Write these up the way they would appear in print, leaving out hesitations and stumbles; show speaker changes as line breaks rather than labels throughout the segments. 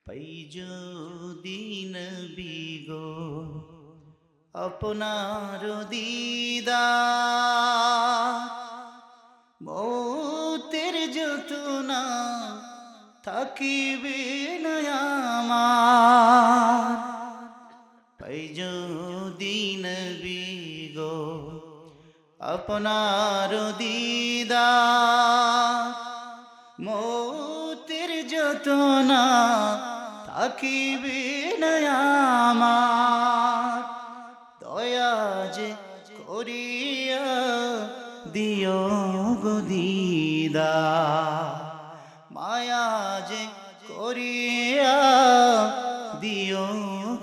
পাই যদি নবী গো আপনার দিদার, মৌতের যতনা থাকিবে না আমার। পাই যদি নবী গো আপনার দিদার, মৌতের যতনা থাকিবে না আমার। দয়া যে করিয়া দিও গো দিদার, মায়া যে করিয়া দিও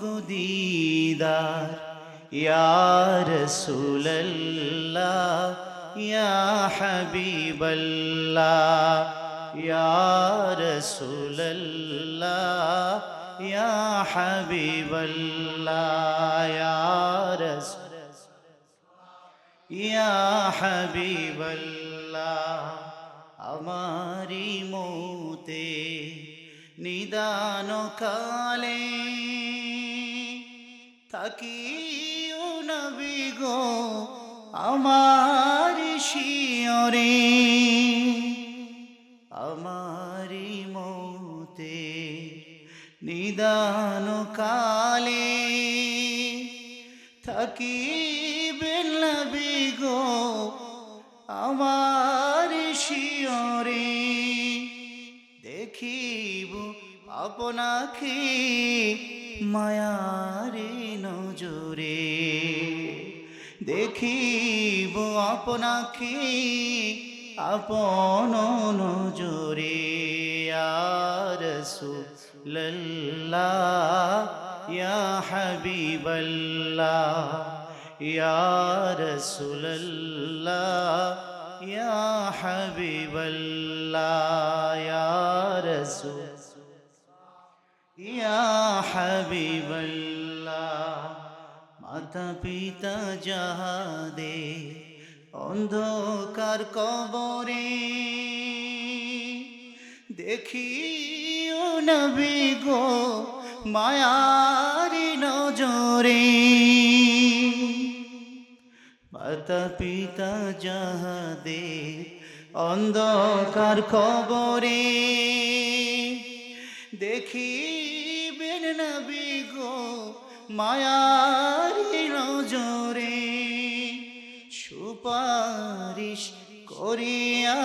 গো দিদার। ইয়া রাসূলুল্লাহ ইয়া হাবিবাল্লাহ, ইয়া রাসূলুল্লাহ ইয়া হাবিবাল্লাহ, ইয়া ইয়া হাবিবাল্লাহ। আমারি মৌতে নিদান কালে থাকিও নবী গো আমার শিয়রে। আমারি মৌতে নিদান কালে থাকিবেন নবী গো আমার শিয়রে। দেখিব আপনাকে মায়ারে নজরে, দেখিব আপনাকে আপন নজরে। ইয়া রাসূলুল্লাহ ইয়া হাবিবাল্লাহ, ইয়া রাসূলুল্লাহ ইয়া হাবিবাল্লাহ, ইয়া রাসূল ইয়া হাবিবাল্লাহ। মাতা পিতা যাহাদে অন্ধকার কবরে, দেখিও নবী গো মায়ারি নজরে। মাতা পিতা যাহাদে অন্ধকার কবরে, দেখিবেন নবী গো মায়ারি নজরে। সুপারিশ করিয়া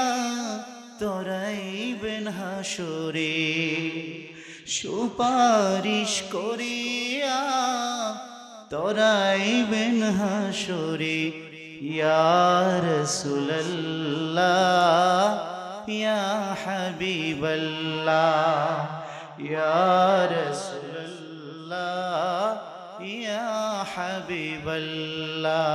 তরাইবেন হাসরে, সুপারিশ করিয়া তরাইবেন হাসরে। ইয়া রাসূলুল্লাহ ইয়া হাবিবাল্লাহ, ইয়া রাসূলুল্লাহ ইয়া হাবিবাল্লাহ।